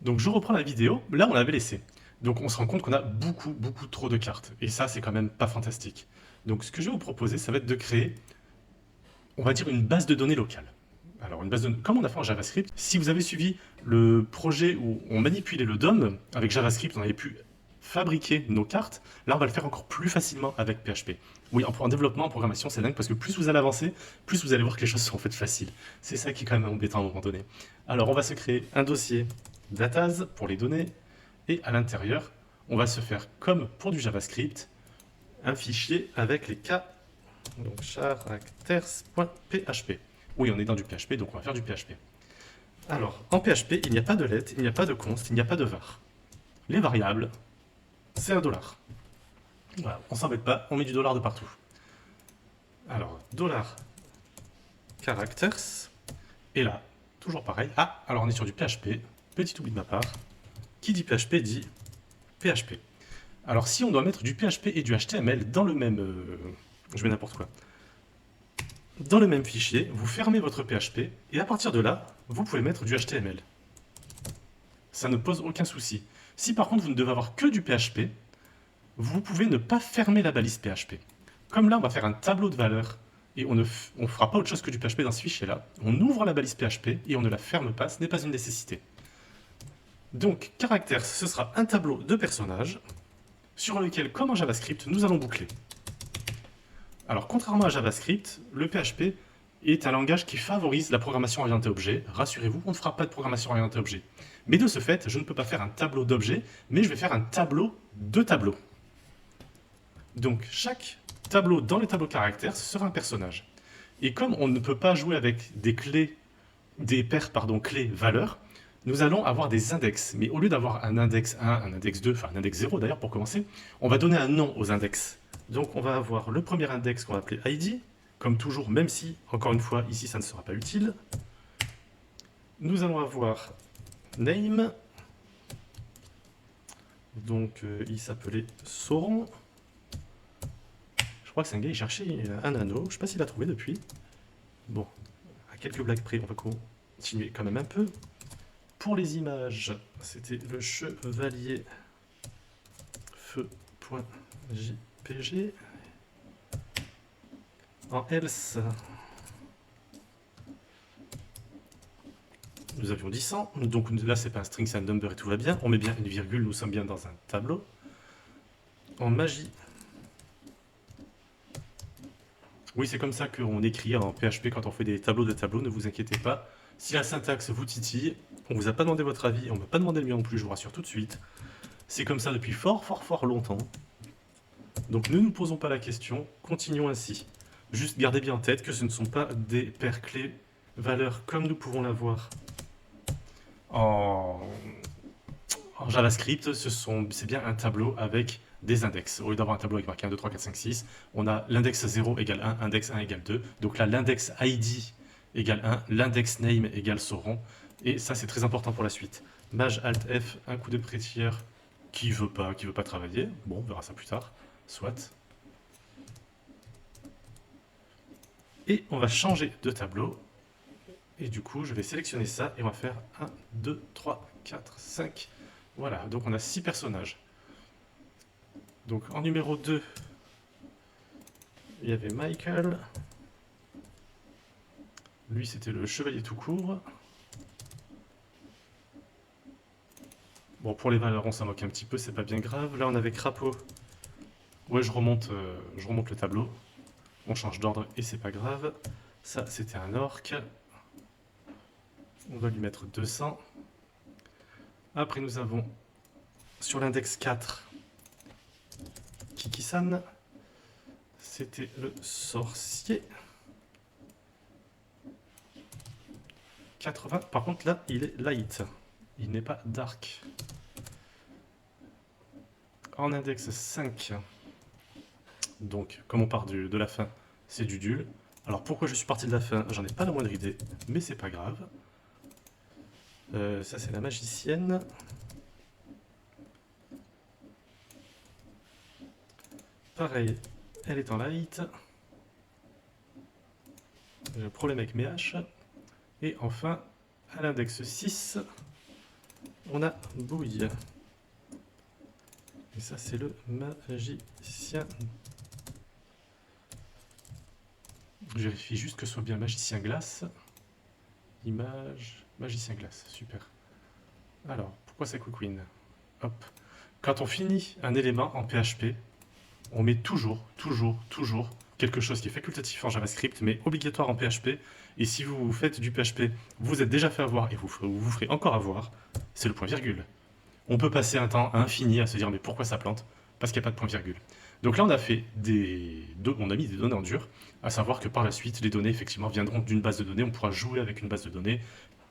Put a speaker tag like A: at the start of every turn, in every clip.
A: Donc je reprends la vidéo, là on l'avait laissé. Donc on se rend compte qu'on a beaucoup trop de cartes. Et ça c'est quand même pas fantastique. Donc ce que je vais vous proposer, ça va être de créer, on va dire, une base de données locale. Alors une base de données, comme on a fait en JavaScript, si vous avez suivi le projet où on manipulait le DOM, avec JavaScript on avait pu fabriquer nos cartes, là on va le faire encore plus facilement avec PHP. Oui, en développement, en programmation, c'est dingue parce que plus vous allez avancer, plus vous allez voir que les choses sont en fait faciles. C'est ça qui est quand même embêtant à un moment donné. Alors on va se créer un dossier Dataz pour les données, et à l'intérieur, on va se faire comme pour du JavaScript, un fichier avec les cas, donc characters.php. Oui, on est dans du PHP, donc on va faire du PHP. Alors, en PHP, il n'y a pas de let, il n'y a pas de const, il n'y a pas de var. Les variables, c'est un dollar. Voilà, on s'embête pas, on met du dollar de partout. Alors, dollar characters, et là, toujours pareil. Ah, alors on est sur du PHP, petit oubli de ma part. Qui dit PHP dit PHP. Alors si on doit mettre du PHP et du HTML dans le même... je mets n'importe quoi. Dans le même fichier, vous fermez votre PHP, et à partir de là, vous pouvez mettre du HTML. Ça ne pose aucun souci. Si par contre vous ne devez avoir que du PHP, vous pouvez ne pas fermer la balise PHP. Comme là, on va faire un tableau de valeurs, et on ne fera pas autre chose que du PHP dans ce fichier-là, on ouvre la balise PHP, et on ne la ferme pas, ce n'est pas une nécessité. Donc, caractère, ce sera un tableau de personnages, sur lequel, comme en JavaScript, nous allons boucler. Alors, contrairement à JavaScript, le PHP est un langage qui favorise la programmation orientée objet. Rassurez-vous, on ne fera pas de programmation orientée objet. Mais de ce fait, je ne peux pas faire un tableau d'objets, mais je vais faire un tableau de tableaux. Donc, chaque tableau dans le tableau caractère sera un personnage. Et comme on ne peut pas jouer avec des clés, des paires, clés valeurs, nous allons avoir des index. Mais au lieu d'avoir un index 1, un index 2, enfin un index 0 d'ailleurs pour commencer, on va donner un nom aux index. Donc on va avoir le premier index qu'on va appeler ID, comme toujours, même si, encore une fois, ici ça ne sera pas utile. Nous allons avoir name, donc il s'appelait Sauron. Je crois que c'est un gars, il cherchait un anneau, je ne sais pas s'il a trouvé depuis. Bon, à quelques blagues près, on va continuer quand même un peu. Pour les images, c'était le chevalier feu.jpg. En else, nous avions dit 100. Donc là, c'est pas un string, c'est un number et tout va bien. On met bien une virgule, nous sommes bien dans un tableau. En magie. Oui, c'est comme ça qu'on écrit en PHP quand on fait des tableaux de tableaux, ne vous inquiétez pas. Si la syntaxe vous titille, on vous a pas demandé votre avis, on ne m'a pas demandé le mien non plus, je vous rassure tout de suite. C'est comme ça depuis fort longtemps. Donc ne nous posons pas la question, continuons ainsi. Juste gardez bien en tête que ce ne sont pas des paires clés valeurs comme nous pouvons l'avoir en JavaScript, c'est bien un tableau avec des index. Au lieu d'avoir un tableau avec marqué 1, 2, 3, 4, 5, 6, on a l'index 0 égale 1, index 1 égale 2. Donc là, l'index ID égale 1, l'index name égale Sauron. Et ça, c'est très important pour la suite. Maj Alt F, un coup de prêtière qui veut pas travailler. Bon, on verra ça plus tard. Soit. Et on va changer de tableau. Et du coup, je vais sélectionner ça et on va faire 1, 2, 3, 4, 5. Voilà, donc on a 6 personnages. Donc en numéro 2, il y avait Michael. Lui, c'était le chevalier tout court. Bon, pour les valeurs, on s'en moque un petit peu, c'est pas bien grave. Là, on avait Crapaud. Ouais, je remonte le tableau. On change d'ordre et c'est pas grave. Ça, c'était un orc. On va lui mettre 200. Après, nous avons sur l'index 4 Kiki-san. C'était le sorcier. 80. Par contre, là, il est light. Il n'est pas dark. En index 5, donc comme on part de la fin, c'est du dul. Alors pourquoi je suis parti de la fin, j'en ai pas la moindre idée, mais c'est pas grave. Ça c'est la magicienne. Pareil, elle est en light. J'ai un problème avec mes haches. Et enfin, à l'index 6, on a bouille. Et ça, c'est le magicien. Je vérifie juste que ce soit bien magicien glace. Image, magicien glace, super. Alors, pourquoi c'est Queen? Hop. Quand on finit un élément en PHP, on met toujours quelque chose qui est facultatif en JavaScript, mais obligatoire en PHP. Et si vous faites du PHP, vous êtes déjà fait avoir et vous ferez encore avoir, c'est le point virgule. On peut passer un temps infini à se dire mais pourquoi ça plante? Parce qu'il n'y a pas de point virgule. Donc là on a fait on a mis des données en dur, à savoir que par la suite les données effectivement viendront d'une base de données, on pourra jouer avec une base de données,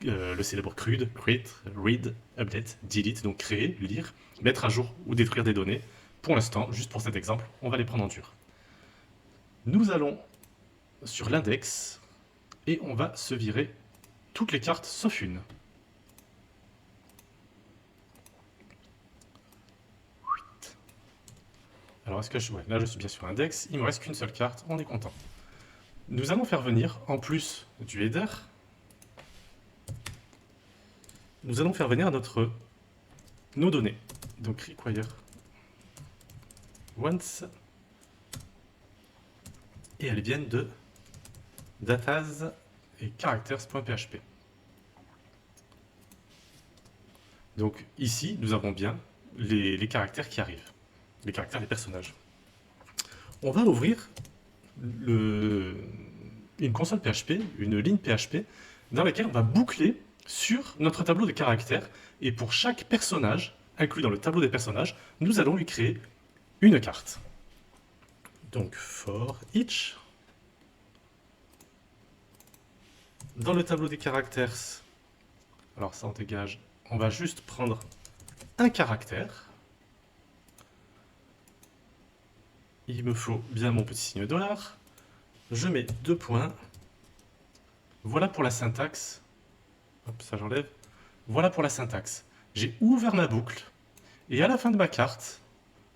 A: le célèbre CRUD, create, read, update, delete, donc créer, lire, mettre à jour ou détruire des données. Pour l'instant, juste pour cet exemple, on va les prendre en dur. Nous allons sur l'index et on va se virer toutes les cartes sauf une. Alors est-ce que là je suis bien sur index, il me reste qu'une seule carte, on est content. Nous allons faire venir, en plus du header, nous allons faire venir nos données. Donc require once, et elles viennent de datas et characters.php. Donc ici, nous avons bien les caractères qui arrivent, les caractères des personnages. On va ouvrir une console PHP, une ligne PHP, dans laquelle on va boucler sur notre tableau de caractères, et pour chaque personnage, inclus dans le tableau des personnages, nous allons lui créer une carte. Donc for each, dans le tableau des caractères, alors ça on dégage, on va juste prendre un caractère. Il me faut bien mon petit signe $. Je mets 2 points. Voilà pour la syntaxe. Hop, ça j'enlève. Voilà pour la syntaxe. J'ai ouvert ma boucle. Et à la fin de ma carte,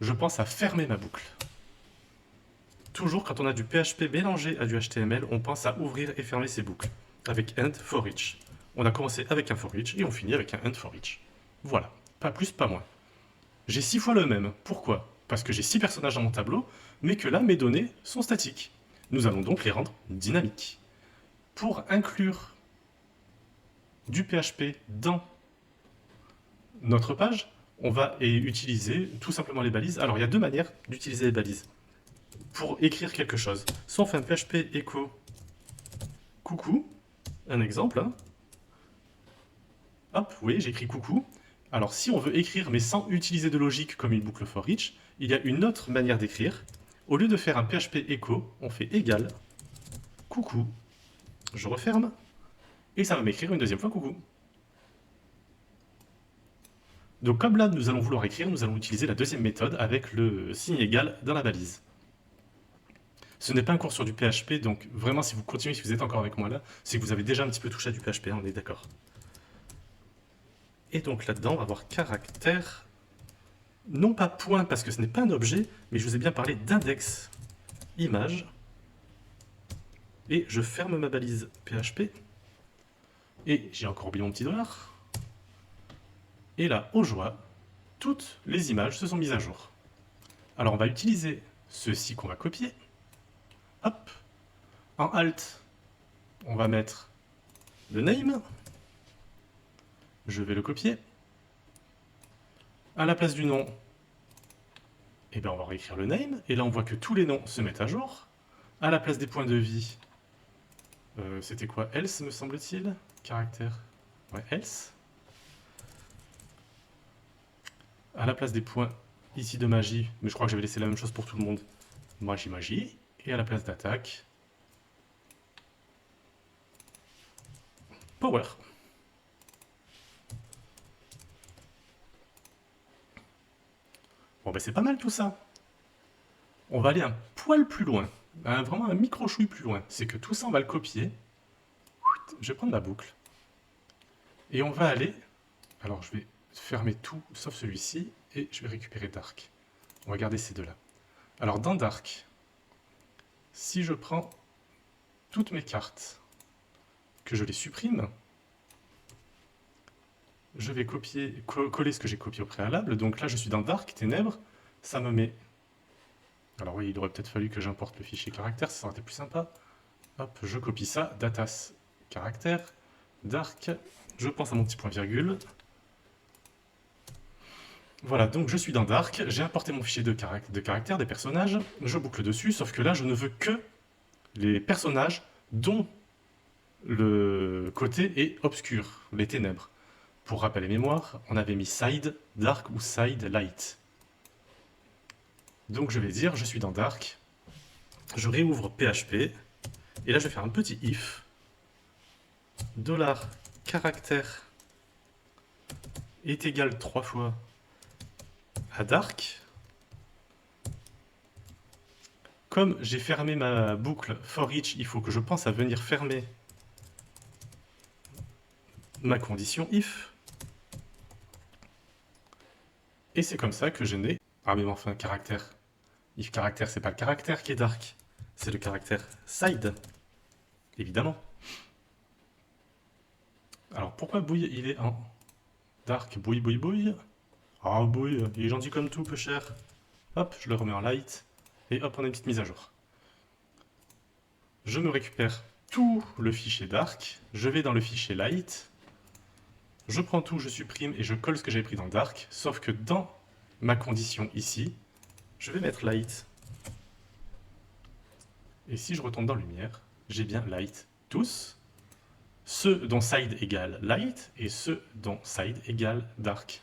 A: je pense à fermer ma boucle. Toujours quand on a du PHP mélangé à du HTML, on pense à ouvrir et fermer ses boucles. Avec end for each. On a commencé avec un for each et on finit avec un end for each. Voilà. Pas plus, pas moins. J'ai 6 fois le même. Pourquoi? Parce que j'ai 6 personnages dans mon tableau, mais que là, mes données sont statiques. Nous allons donc les rendre dynamiques. Pour inclure du PHP dans notre page, on va utiliser tout simplement les balises. Alors, il y a 2 manières d'utiliser les balises. Pour écrire quelque chose, soit on fait un PHP echo coucou, un exemple. Hein. Hop, vous voyez, j'écris coucou. Alors, si on veut écrire, mais sans utiliser de logique comme une boucle for each, il y a une autre manière d'écrire. Au lieu de faire un PHP echo, on fait égal coucou. Je referme, et ça va m'écrire une deuxième fois coucou. Donc comme là, nous allons vouloir écrire, nous allons utiliser la deuxième méthode avec le signe égal dans la balise. Ce n'est pas un cours sur du PHP, donc vraiment, si vous continuez, si vous êtes encore avec moi là, c'est que vous avez déjà un petit peu touché à du PHP, hein, on est d'accord. Et donc là-dedans, on va avoir caractère, non pas point, parce que ce n'est pas un objet, mais je vous ai bien parlé d'index image. Et je ferme ma balise PHP. Et j'ai encore oublié mon petit $. Et là, aux joies, toutes les images se sont mises à jour. Alors on va utiliser ceci qu'on va copier. Hop. En Alt, on va mettre le name. Je vais le copier. À la place du nom, eh bien on va réécrire le name. Et là, on voit que tous les noms se mettent à jour. À la place des points de vie, c'était quoi? Else, me semble-t-il. Caractère. Ouais, else. À la place des points ici de magie, mais je crois que j'avais laissé la même chose pour tout le monde. Magie. Et à la place d'attaque, power. Bon ben c'est pas mal tout ça. On va aller un poil plus loin. Vraiment un micro-chouille plus loin. C'est que tout ça, on va le copier. Je vais prendre ma boucle. Et on va aller... Alors je vais fermer tout, sauf celui-ci. Et je vais récupérer Dark. On va garder ces deux-là. Alors dans Dark, si je prends toutes mes cartes, que je les supprime, je vais coller ce que j'ai copié au préalable. Donc là, je suis dans Dark, Ténèbres. Ça me met... Alors oui, il aurait peut-être fallu que j'importe le fichier caractère, ça aurait été plus sympa. Hop, je copie ça, datas, caractère, Dark. Je pense à mon petit point virgule. Voilà, donc je suis dans Dark, j'ai importé mon fichier de caractère des personnages, je boucle dessus, sauf que là, je ne veux que les personnages dont le côté est obscur, les ténèbres. Pour rappel et mémoire, on avait mis side, dark ou side light. Donc je vais dire, je suis dans Dark, je réouvre PHP, et là je vais faire un petit if, $caractère est égal 3 fois à Dark. Comme j'ai fermé ma boucle for each, il faut que je pense à venir fermer ma condition if. Et c'est comme ça que je n'ai... Ah mais enfin, caractère. If caractère, c'est pas le caractère qui est dark, c'est le caractère side, évidemment. Alors pourquoi Bouille il est en dark? Bouille. Ah Bouille, il est gentil comme tout, peu cher. Hop, je le remets en light. Et hop, on a une petite mise à jour. Je me récupère tout le fichier dark. Je vais dans le fichier light. Je prends tout, je supprime et je colle ce que j'avais pris dans dark. Sauf que dans ma condition ici, je vais mettre light. Et si je retourne dans lumière, j'ai bien light tous. Ceux dont side égale light et ceux dont side égale dark.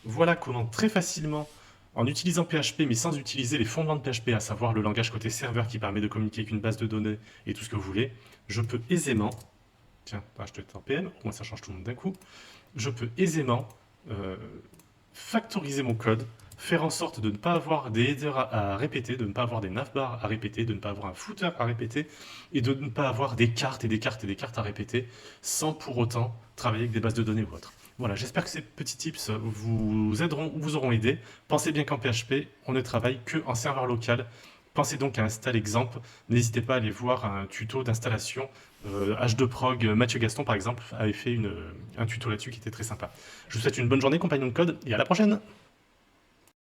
A: Voilà comment très facilement, en utilisant PHP mais sans utiliser les fondements de PHP, à savoir le langage côté serveur qui permet de communiquer avec une base de données et tout ce que vous voulez, je peux aisément, tiens, je te mets en PM, au moins ça change tout le monde d'un coup, je peux aisément factoriser mon code, faire en sorte de ne pas avoir des headers à répéter, de ne pas avoir des navbars à répéter, de ne pas avoir un footer à répéter, et de ne pas avoir des cartes et des cartes et des cartes à répéter, sans pour autant travailler avec des bases de données ou autre. Voilà, j'espère que ces petits tips vous aideront ou vous auront aidé. Pensez bien qu'en PHP, on ne travaille qu'en serveur local. Pensez donc à installer Xampp. N'hésitez pas à aller voir un tuto d'installation. H2Prog, Mathieu Gaston par exemple, avait fait un tuto là-dessus qui était très sympa. Je vous souhaite une bonne journée, compagnon de code, et à la prochaine!